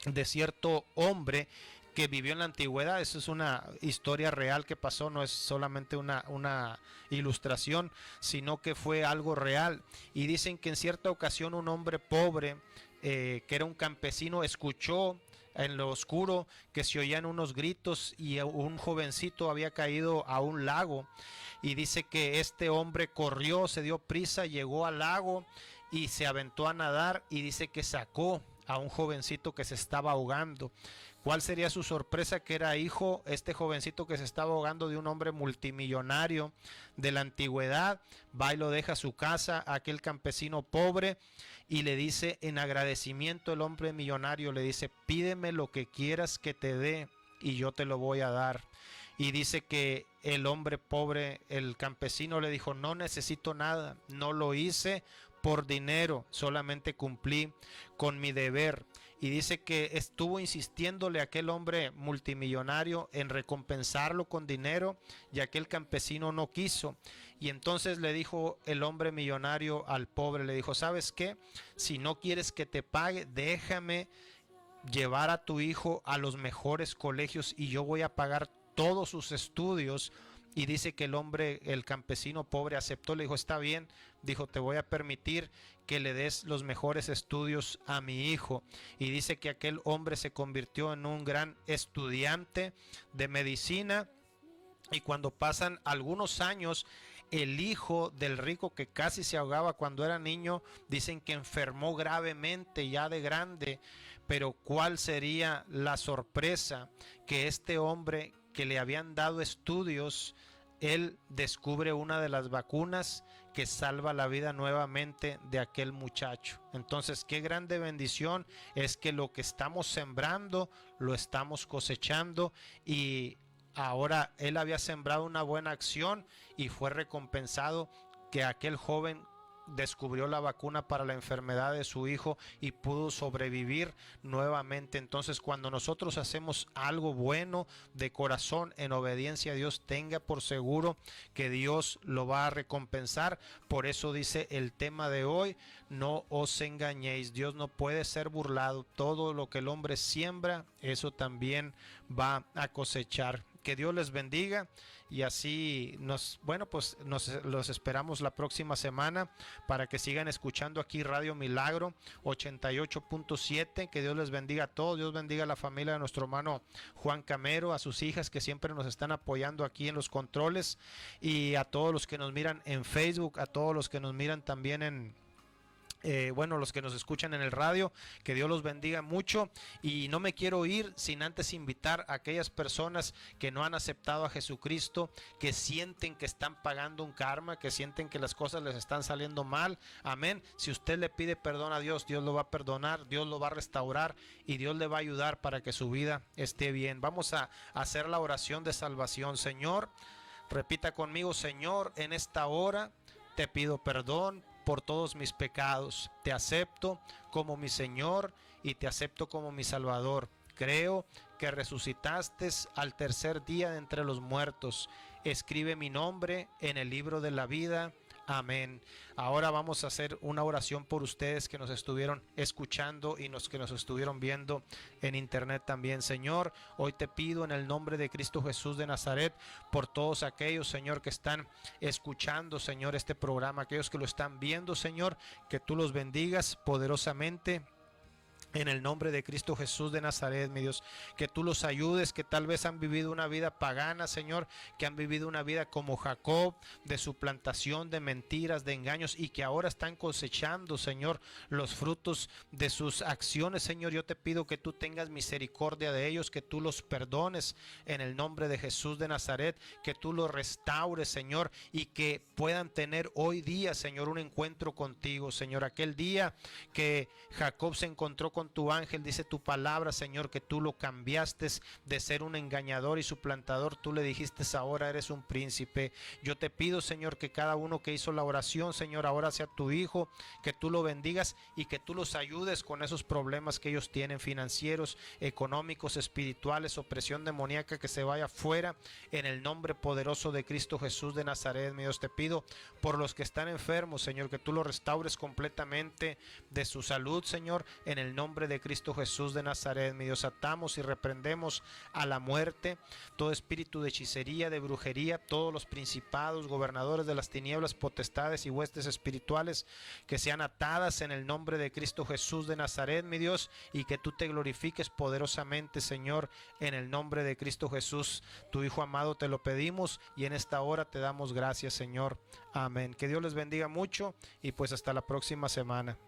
[SPEAKER 2] de cierto hombre que vivió en la antigüedad. Eso es una historia real que pasó, no es solamente una ilustración, sino que fue algo real. Y dicen que en cierta ocasión un hombre pobre, que era un campesino, escuchó en lo oscuro que se oían unos gritos y un jovencito había caído a un lago. Y dice que este hombre corrió, se dio prisa, llegó al lago y se aventó a nadar, y dice que sacó a un jovencito que se estaba ahogando. ¿Cuál sería su sorpresa? Que era hijo, este jovencito que se estaba ahogando, de un hombre multimillonario de la antigüedad. Va y lo deja a su casa, a aquel campesino pobre, y le dice en agradecimiento, el hombre millonario le dice: pídeme lo que quieras que te dé y yo te lo voy a dar. Y dice que el hombre pobre, el campesino, le dijo: no necesito nada, no lo hice por dinero, solamente cumplí con mi deber. Y dice que estuvo insistiéndole a aquel hombre multimillonario en recompensarlo con dinero, y aquel campesino no quiso. Y entonces le dijo el hombre millonario al pobre, le dijo: ¿sabes qué? Si no quieres que te pague, déjame llevar a tu hijo a los mejores colegios y yo voy a pagar todos sus estudios. Y dice que el hombre, el campesino pobre, aceptó, le dijo: está bien, dijo, te voy a permitir que le des los mejores estudios a mi hijo. Y dice que aquel hombre se convirtió en un gran estudiante de medicina. Y cuando pasan algunos años, el hijo del rico, que casi se ahogaba cuando era niño, dicen que enfermó gravemente ya de grande. Pero ¿cuál sería la sorpresa? Que este hombre que le habían dado estudios, él descubre una de las vacunas que salva la vida nuevamente de aquel muchacho. Entonces, qué grande bendición es que lo que estamos sembrando lo estamos cosechando. Y ahora él había sembrado una buena acción y fue recompensado, que aquel joven descubrió la vacuna para la enfermedad de su hijo y pudo sobrevivir nuevamente. Entonces, cuando nosotros hacemos algo bueno de corazón, en obediencia a Dios, tenga por seguro que Dios lo va a recompensar. Por eso dice el tema de hoy: no os engañéis, Dios no puede ser burlado. Todo lo que el hombre siembra, eso también va a cosechar. Que Dios les bendiga, y así los esperamos la próxima semana para que sigan escuchando aquí Radio Milagro 88.7. Que Dios les bendiga a todos. Dios bendiga a la familia de nuestro hermano Juan Camero, a sus hijas que siempre nos están apoyando aquí en los controles, y a todos los que nos miran en Facebook, a todos los que nos miran también en los que nos escuchan en el radio. Que Dios los bendiga mucho. Y no me quiero ir sin antes invitar a aquellas personas que no han aceptado a Jesucristo, que sienten que están pagando un karma, que sienten que las cosas les están saliendo mal. Amén. Si usted le pide perdón a Dios, Dios lo va a perdonar, Dios lo va a restaurar y Dios le va a ayudar para que su vida esté bien. Vamos a hacer la oración de salvación. Señor, repita conmigo: Señor, en esta hora te pido perdón por todos mis pecados. Te acepto como mi Señor y te acepto como mi Salvador. Creo que resucitaste al tercer día de entre los muertos. escribe mi nombre en el libro de la vida. Amén. Ahora vamos a hacer una oración por ustedes que nos estuvieron escuchando y los que nos estuvieron viendo en internet también. Señor, hoy te pido en el nombre de Cristo Jesús de Nazaret por todos aquellos, Señor, que están escuchando, Señor, este programa, aquellos que lo están viendo, Señor, que tú los bendigas poderosamente. En el nombre de Cristo Jesús de Nazaret, mi Dios, que tú los ayudes, que tal vez han vivido una vida pagana, Señor, que han vivido una vida como Jacob, de suplantación, de mentiras, de engaños, y que ahora están cosechando, Señor, los frutos de sus acciones, Señor. Yo te pido que tú tengas misericordia de ellos, que tú los perdones en el nombre de Jesús de Nazaret, que tú los restaures, Señor, y que puedan tener hoy día, Señor, un encuentro contigo, Señor. Aquel día que Jacob se encontró con tu ángel, dice tu palabra, Señor, que tú lo cambiaste de ser un engañador y suplantador, tú le dijiste ahora eres un príncipe. Yo te pido, Señor, que cada uno que hizo la oración, Señor, ahora sea tu hijo, que tú lo bendigas y que tú los ayudes con esos problemas que ellos tienen, financieros, económicos, espirituales, opresión demoníaca, que se vaya fuera en el nombre poderoso de Cristo Jesús de Nazaret. Mi Dios, te pido por los que están enfermos, Señor, que tú los restaures completamente de su salud, Señor, en el nombre de Cristo Jesús de Nazaret. Mi Dios, atamos y reprendemos a la muerte todo espíritu de hechicería, de brujería, todos los principados, gobernadores de las tinieblas, potestades y huestes espirituales que sean atadas en el nombre de Cristo Jesús de Nazaret, mi Dios, y que tú te glorifiques poderosamente, Señor, en el nombre de Cristo Jesús, tu Hijo amado, te lo pedimos y en esta hora te damos gracias, Señor. Amén. Que Dios les bendiga mucho y pues hasta la próxima semana.